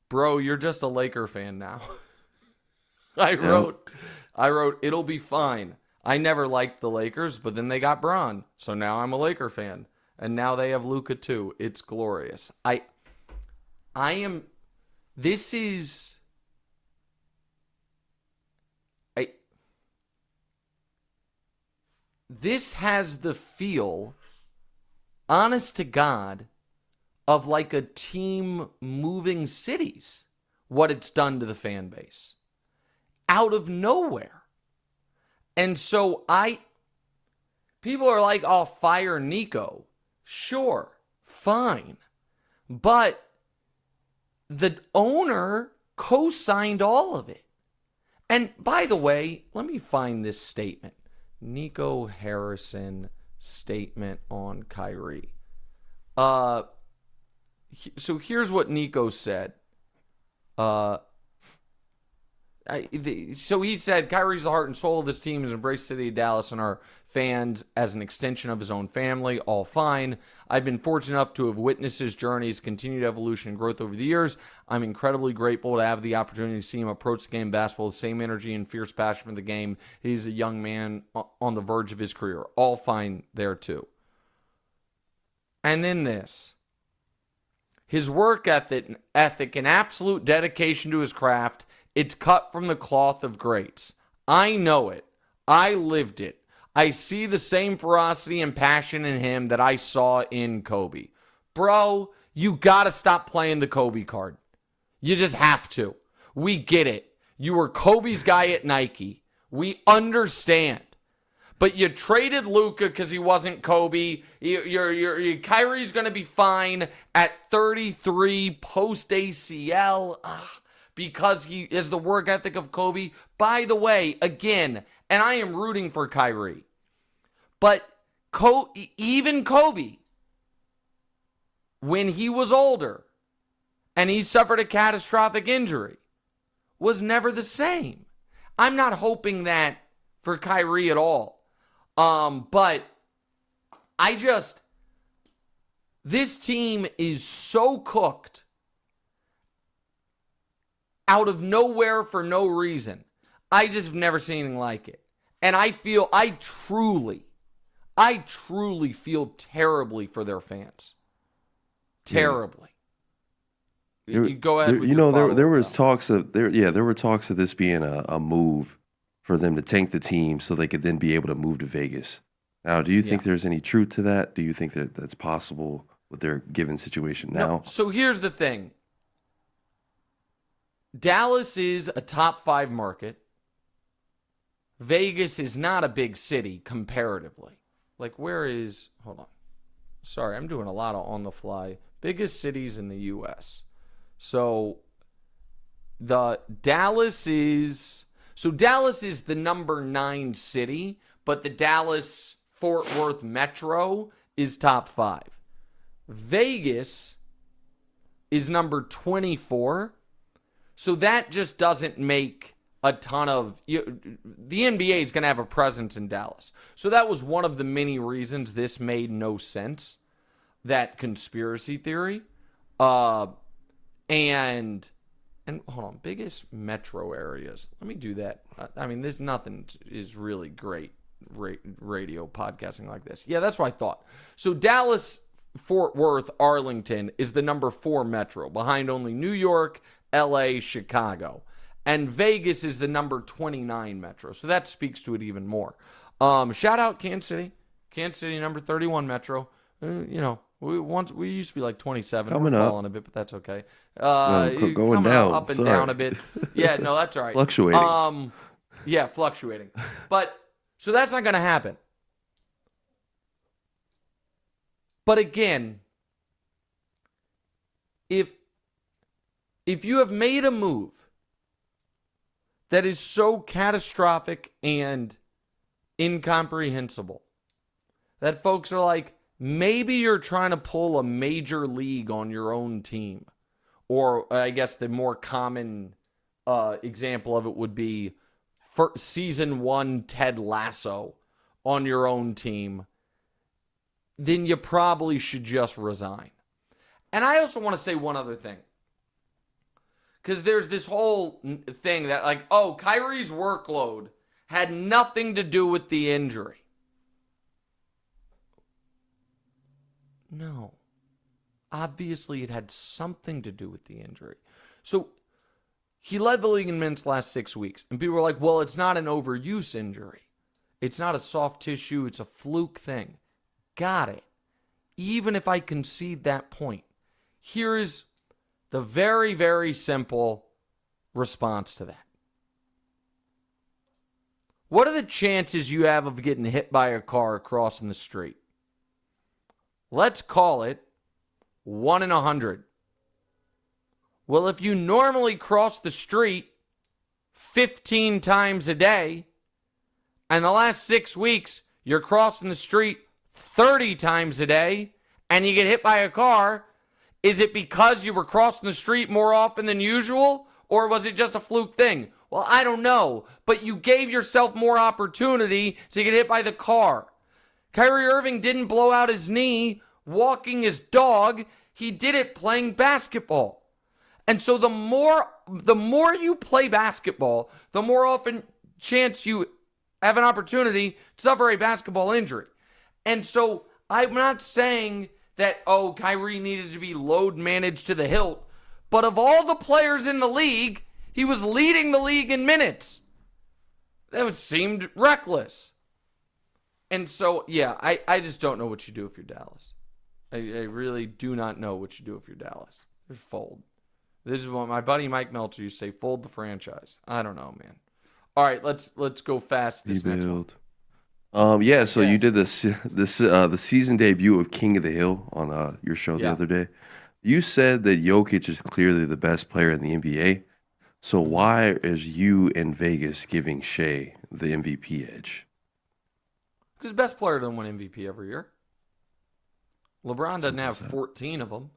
Bro, you're just a Laker fan now. I wrote, it'll be fine. I never liked the Lakers, but then they got Bron. So now I'm a Laker fan. And now they have Luka too. It's glorious. This has the feel, honest to God, of like a team moving cities, what it's done to the fan base. Out of nowhere. And so people are like, "Oh, fire Nico." Sure, fine. But the owner co-signed all of it. And by the way, let me find this statement. Nico Harrison statement on Kyrie. So here's what Nico said. So he said, "Kyrie's the heart and soul of this team, has embraced the city of Dallas and our fans as an extension of his own family. All fine. I've been fortunate enough to have witnessed his journey, his continued evolution and growth over the years. I'm incredibly grateful to have the opportunity to see him approach the game of basketball with the same energy and fierce passion for the game. He's a young man on the verge of his career." All fine there too. And then this. His work ethic and absolute dedication to his craft, it's cut from the cloth of greats. I know it. I lived it. I see the same ferocity and passion in him that I saw in Kobe. Bro, you got to stop playing the Kobe card. You just have to. We get it. You were Kobe's guy at Nike. We understand. But you traded Luka because he wasn't Kobe. Kyrie's going to be fine at 33 post ACL. Because he has the work ethic of Kobe. By the way, again, and I am rooting for Kyrie, but even Kobe, when he was older and he suffered a catastrophic injury, was never the same. I'm not hoping that for Kyrie at all. But this team is so cooked out of nowhere for no reason. I just have never seen anything like it. And I truly feel terribly for their fans. Terribly. You go ahead. There were talks of this being a move for them to tank the team so they could then be able to move to Vegas. Now, do you think there's any truth to that? Do you think that that's possible with their given situation now? No. So here's the thing. Dallas is a top 5 market. Vegas is not a big city comparatively. Like, hold on. Sorry, I'm doing a lot of on the fly. Biggest cities in the U.S. So Dallas is the number 9 city, but the Dallas-Fort Worth Metro is top 5. Vegas is number 24. So that just doesn't make a ton of... the NBA is going to have a presence in Dallas. So that was one of the many reasons this made no sense, that conspiracy theory. And hold on, biggest metro areas. Let me do that. I mean, there's nothing is really great radio podcasting like this. Yeah, that's what I thought. So Dallas, Fort Worth, Arlington is the number 4 metro, behind only New York, LA, Chicago. And Vegas is the number 29 metro. So that speaks to it even more. Shout out Kansas City. Kansas City, number 31 metro. We used to be like 27. Coming We're up. falling a bit, but that's okay. Going coming down. up and Sorry. down a bit. Yeah, no, that's all right. Fluctuating. Yeah, fluctuating. But so that's not going to happen. But again, if you have made a move that is so catastrophic and incomprehensible that folks are like, maybe you're trying to pull a major league on your own team. Or I guess the more common example of it would be for season 1 Ted Lasso on your own team, then you probably should just resign. And I also want to say one other thing. Because there's this whole thing that like, oh, Kyrie's workload had nothing to do with the injury. No. Obviously, it had something to do with the injury. So he led the league in minutes last 6 weeks. And people were like, well, it's not an overuse injury. It's not a soft tissue. It's a fluke thing. Got it. Even if I concede that point, here is the very, very simple response to that. What are the chances you have of getting hit by a car crossing the street? Let's call it 1 in 100. Well, if you normally cross the street 15 times a day, and the last 6 weeks you're crossing the street 30 times a day, and you get hit by a car, is it because you were crossing the street more often than usual, or was it just a fluke thing? Well, I don't know, but you gave yourself more opportunity to get hit by the car. Kyrie Irving didn't blow out his knee walking his dog. He did it playing basketball. And so the more you play basketball, the more often chance you have an opportunity to suffer a basketball injury. And so I'm not saying that, oh, Kyrie needed to be load managed to the hilt. But of all the players in the league, he was leading the league in minutes. That seemed reckless. And so, yeah, I just don't know what you do if you're Dallas. I really do not know what you do if you're Dallas. Just fold. This is what my buddy Mike Meltzer used to say, fold the franchise. I don't know, man. All right, let's go fast this next one. You did the season debut of King of the Hill on your show the other day. You said that Jokic is clearly the best player in the NBA. So why is you in Vegas giving Shea the MVP edge? Because the best player doesn't win MVP every year. LeBron doesn't have 14 of them.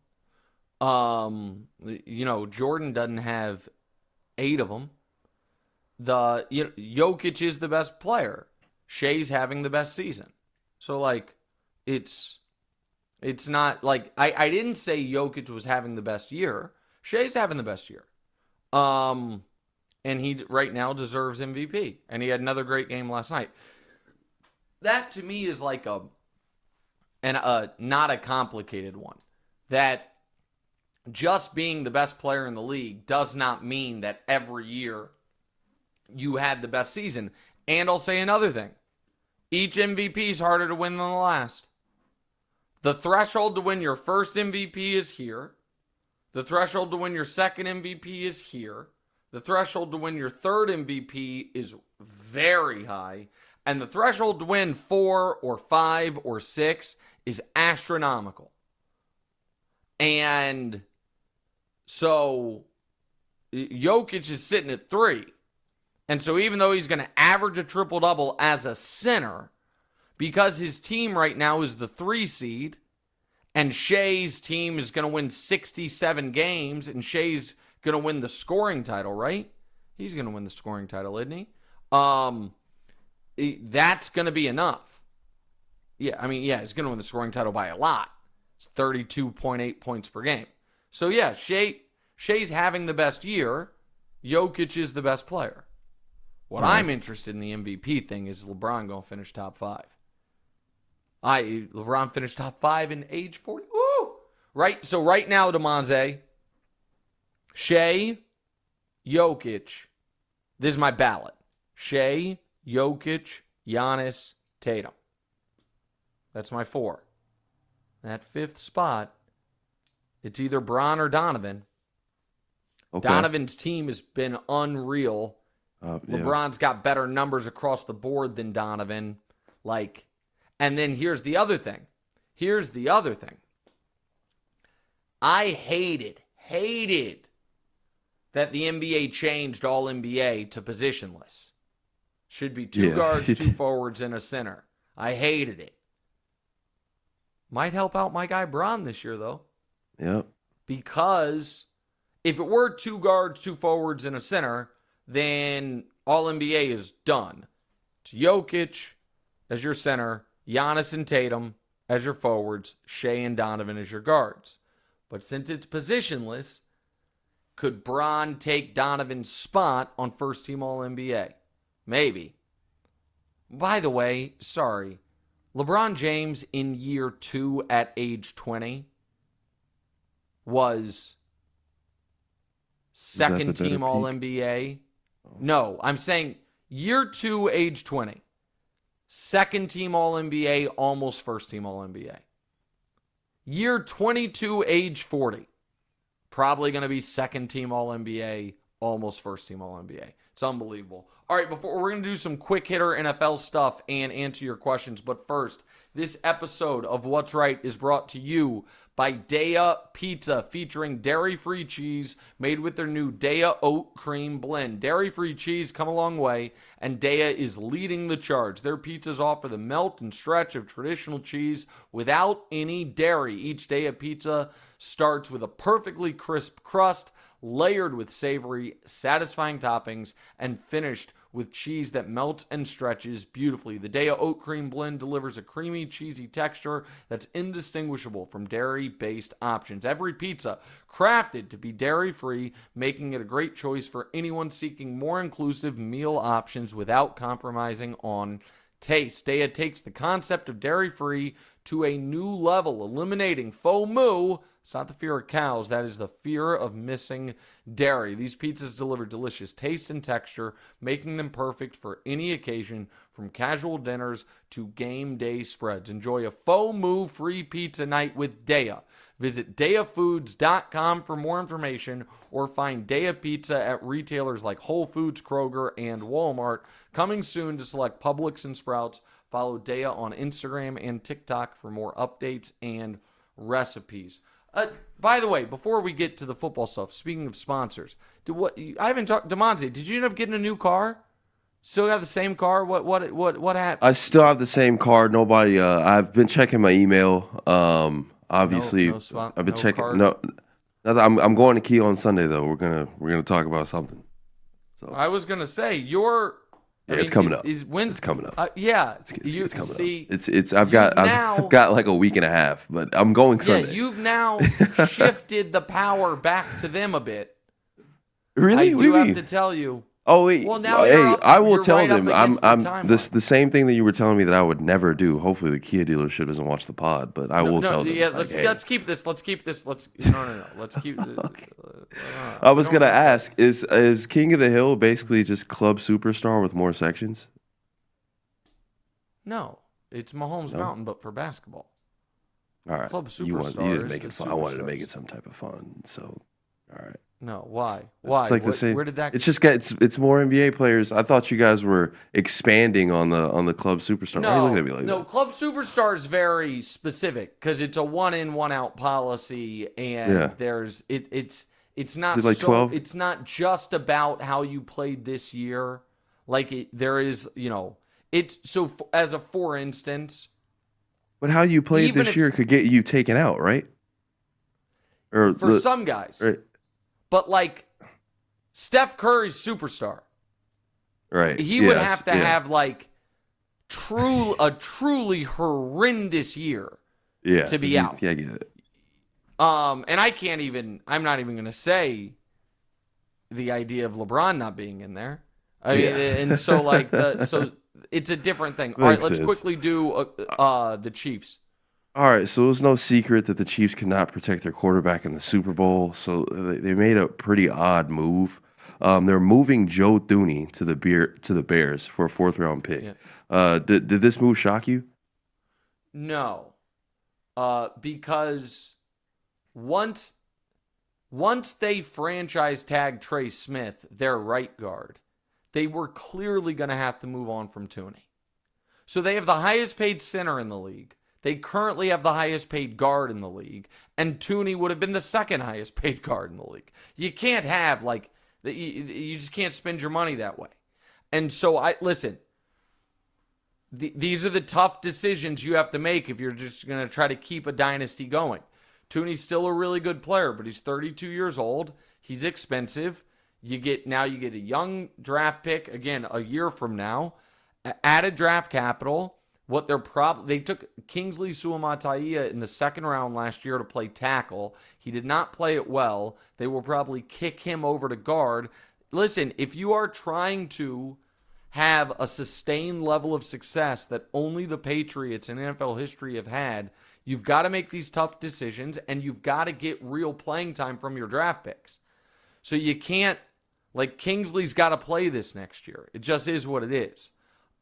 Jordan doesn't have 8 of them. Jokic is the best player. Shea's having the best season. So, like, it's not like I didn't say Jokic was having the best year. Shea's having the best year. And he right now deserves MVP. And he had another great game last night. That to me is like not a complicated one. That just being the best player in the league does not mean that every year you had the best season. And I'll say another thing. Each MVP is harder to win than the last. The threshold to win your first MVP is here. The threshold to win your second MVP is here. The threshold to win your third MVP is very high. And the threshold to win 4 or 5 or 6 is astronomical. And so Jokic is sitting at 3. And so even though he's going to average a triple-double as a center, because his team right now is the 3 seed, and Shea's team is going to win 67 games, and Shea's going to win the scoring title, right? He's going to win the scoring title, isn't he? That's going to be enough. He's going to win the scoring title by a lot. It's 32.8 points per game. So, yeah, Shea's having the best year. Jokic is the best player. What I'm interested in the MVP thing is LeBron going to finish top 5. LeBron finished top 5 in age 40. Woo! Right. So right now, Damonza, Shea, Jokic, This is my ballot. Shea, Jokic, Giannis, Tatum. That's my 4. That 5th spot, it's either Bron or Donovan. Okay. Donovan's team has been unreal. Yeah. LeBron's got better numbers across the board than Donovan. And then here's the other thing. I hated that the NBA changed all NBA to positionless. Should be 2 guards, 2 forwards, and a center. I hated it. Might help out my guy Bron this year, though. Yep. Because if it were 2 guards, 2 forwards, and a center, then all NBA is done. It's Jokic as your center, Giannis and Tatum as your forwards, Shea and Donovan as your guards. But since it's positionless, could Bron take Donovan's spot on first team All-NBA? Maybe. By the way, sorry, LeBron James in year 2 at age 20 was second team All-NBA. No, I'm saying year 2, age 20. Second team All-NBA, almost first team All-NBA. Year 22, age 40. Probably going to be second team All-NBA, almost first team All-NBA. It's unbelievable. All right, we're going to do some quick hitter NFL stuff and answer your questions. But first, this episode of What's Right is brought to you by Daya Pizza, featuring dairy-free cheese made with their new Daya Oat Cream Blend. Dairy-free cheese come a long way, and Daya is leading the charge. Their pizzas offer the melt and stretch of traditional cheese without any dairy. Each Daya pizza starts with a perfectly crisp crust, layered with savory, satisfying toppings, and finished with cheese that melts and stretches beautifully. The Daya Oat Cream Blend delivers a creamy, cheesy texture that's indistinguishable from dairy-based options. Every pizza crafted to be dairy-free, making it a great choice for anyone seeking more inclusive meal options without compromising on taste. Daya takes the concept of dairy-free to a new level, eliminating faux mou. It's not the fear of cows, that is the fear of missing dairy. These pizzas deliver delicious taste and texture, making them perfect for any occasion, from casual dinners to game day spreads. Enjoy a faux mou-free pizza night with Daya. Visit DayaFoods.com for more information, or find Daya Pizza at retailers like Whole Foods, Kroger, and Walmart. Coming soon to select Publix and Sprouts. Follow Daya on Instagram and TikTok for more updates and recipes. By the way, before we get to the football stuff, speaking of sponsors, I haven't talked. Damonza, did you end up getting a new car? Still got the same car? What happened? I still have the same car. Nobody. I've been checking my email. Obviously, I've been checking. Card? No, I'm going to Key on Sunday though. We're gonna talk about something. So I was gonna say it's coming up. When's it's coming up? Yeah, it's coming up. I've I've got like a week and a half, but I'm going Sunday. Yeah, you've now shifted the power back to them a bit. Really? I What do you have mean? to tell you. Oh wait. Well, now I will you're tell right them. up against the timeline. The same thing that you were telling me that I would never do. Hopefully, the Kia dealership doesn't watch the pod, but I will tell them. Yeah, like, let's keep this. Let's keep this. No. Let's keep. Okay. I was gonna ask: is King of the Hill basically just Club Superstar with more sections? No, it's Mahomes Mountain, but for basketball. All right. Club You Superstar. didn't make it fun. I wanted to make it some type of fun. So, all right. No, why? Why? It's like the same. Where did that? It's more NBA players. I thought you guys were expanding on the Club Superstar. Why are you looking at me like that? Club Superstar is very specific because it's a 1-in, 1-out policy, and it's not Is it like 12? It's not just about how you played this year. There is, it's so as a for instance. But how you played even this year could get you taken out, right? Or for some guys. Right. But Steph Curry's superstar. Right. He would have to have a truly horrendous year to be out. Yeah, I get it. And I'm not even going to say the idea of LeBron not being in there. And so so it's a different thing. All right, let's quickly do the Chiefs. All right, so it was no secret that the Chiefs could not protect their quarterback in the Super Bowl, so they made a pretty odd move. They're moving Joe Thuney to the Bears for a 4th-round pick. Yeah. Did this move shock you? No. Because once they franchise tag Trey Smith, their right guard, they were clearly going to have to move on from Thuney. So they have the highest paid center in the league. They currently have the highest paid guard in the league. And Thuney would have been the second highest paid guard in the league. You can't have, like, you just can't spend your money that way. And so, listen, these are the tough decisions you have to make if you're just going to try to keep a dynasty going. Thuney's still a really good player, but he's 32 years old. He's expensive. You get a young draft pick, again, a year from now. Added draft capital. They took Kingsley Suamataia in the 2nd round last year to play tackle. He did not play it well. They will probably kick him over to guard. Listen, if you are trying to have a sustained level of success that only the Patriots in NFL history have had, you've got to make these tough decisions, and you've got to get real playing time from your draft picks. So you can't, like, Kingsley's got to play this next year. It just is what it is.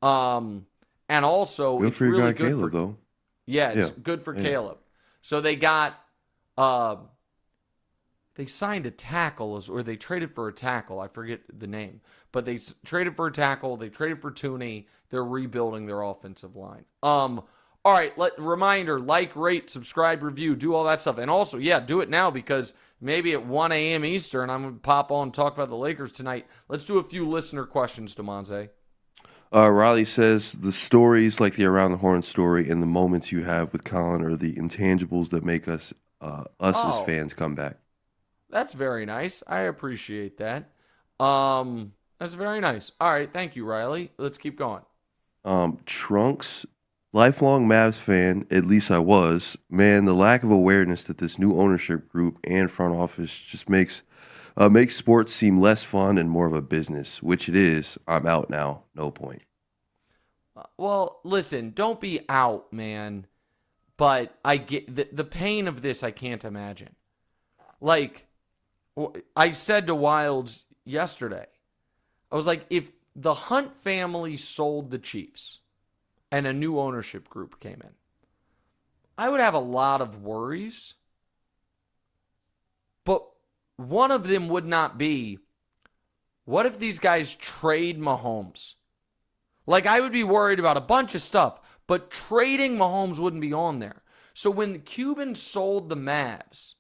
And also, Good it's for your really guy good Caleb, for though. Yeah, it's good for Caleb. So they got they signed a tackle, or they traded for a tackle. I forget the name, but they traded for a tackle. They traded for Thuney. They're rebuilding their offensive line. All right, reminder, like, rate, subscribe, review, do all that stuff. And also, do it now, because maybe at 1 a.m. Eastern, I'm going to pop on and talk about the Lakers tonight. Let's do a few listener questions, Damonza. Riley says, the stories like the Around the Horn story and the moments you have with Colin are the intangibles that make us as fans come back. That's very nice. I appreciate that. That's very nice. All right, thank you, Riley. Let's keep going. Trunks, lifelong Mavs fan, at least I was. Man, the lack of awareness that this new ownership group and front office just makes sports seem less fun and more of a business, which it is. I'm out now. No point. Well, listen, don't be out, man. But I get the pain of this. I can't imagine. Like, I said to Wilds yesterday, I was like, if the Hunt family sold the Chiefs and a new ownership group came in, I would have a lot of worries. But one of them would not be, what if these guys trade Mahomes? Like, I would be worried about a bunch of stuff, but trading Mahomes wouldn't be on there. So when Cuban sold the Mavs,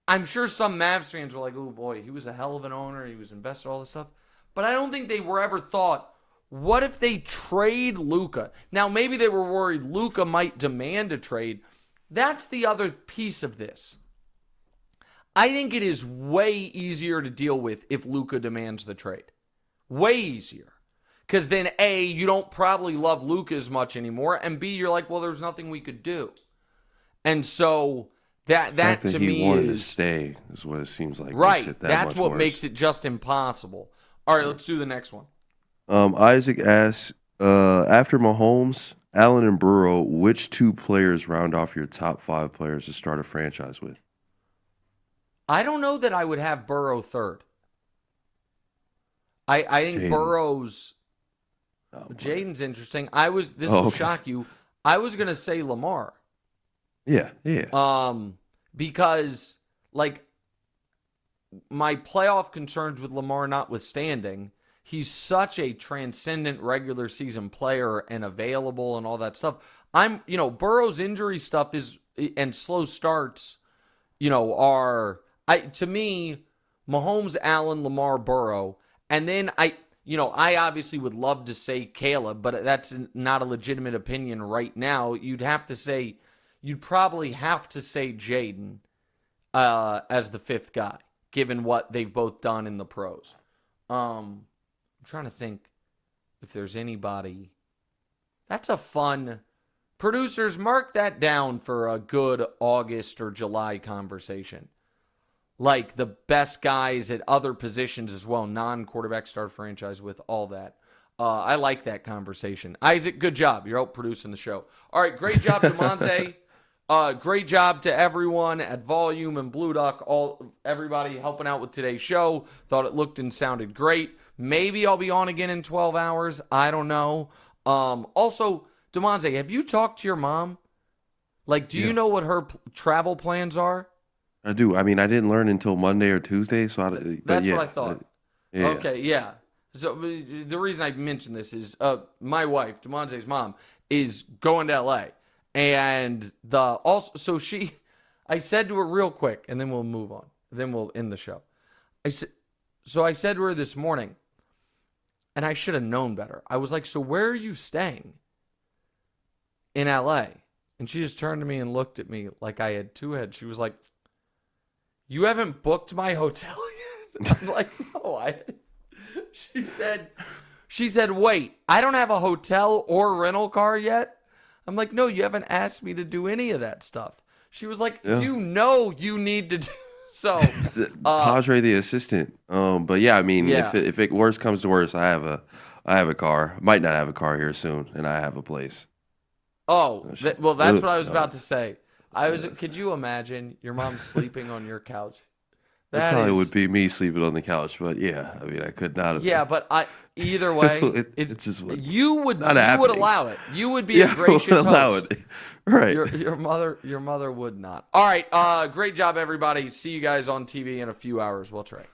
I'm sure some Mavs fans were like, oh boy, he was a hell of an owner. He was invested all this stuff. But I don't think they were ever thought, what if they trade Luka? Now, maybe they were worried Luka might demand a trade. That's the other piece of this. I think it is way easier to deal with if Luka demands the trade. Way easier. Because then, A, you don't probably love Luka as much anymore, and B, you're like, well, there's nothing we could do. And so that to me he wanted to stay is what it seems like. Right. That's what makes it just impossible. All right, let's do the next one. Isaac asks, after Mahomes, Allen, and Burrow, which 2 players round off your top 5 players to start a franchise with? I don't know that I would have Burrow third. I think Jaden. Burrow's Jaden's interesting. This will shock you. I was gonna say Lamar. Yeah. Because, like, my playoff concerns with Lamar notwithstanding, he's such a transcendent regular season player and available and all that stuff. Burrow's injury stuff and slow starts, to me, Mahomes, Allen, Lamar, Burrow. And then I obviously would love to say Caleb, but that's not a legitimate opinion right now. You'd probably have to say Jaden as the 5th guy, given what they've both done in the pros. I'm trying to think if there's anybody. That's a fun. Producers, mark that down for a good August or July conversation. Like the best guys at other positions as well, non-quarterback start franchise with all that. I like that conversation. Isaac, good job. You're out producing the show. All right, great job, Damonza. Great job to everyone at Volume and Blue Duck, everybody helping out with today's show. Thought it looked and sounded great. Maybe I'll be on again in 12 hours. I don't know. Also, Damonza, have you talked to your mom? Like, do you know what her travel plans are? I do. I mean, I didn't learn until Monday or Tuesday, so That's what I thought. Yeah. Okay, yeah. So the reason I mentioned this is my wife, Damonza's mom, is going to LA. And so I said to her real quick, and then we'll move on. Then we'll end the show. I said to her this morning, and I should have known better. I was like, so where are you staying in LA? And she just turned to me and looked at me like I had two heads. She was like, you haven't booked my hotel yet? I'm like, no. She said, wait, I don't have a hotel or rental car yet? I'm like, no, you haven't asked me to do any of that stuff. She was like, you need to do. So, Padre the assistant. But yeah, I mean, if it worst comes to worst, I have a car. Might not have a car here soon, and I have a place. Oh, well, that's what I was about to say. Could you imagine your mom sleeping on your couch? That probably would be me sleeping on the couch, but yeah, I mean, I could not have. Yeah, but either way, it's just you would allow it. You would be a gracious host. It. Right. Your mother would not. All right. Great job, everybody. See you guys on TV in a few hours. We'll try.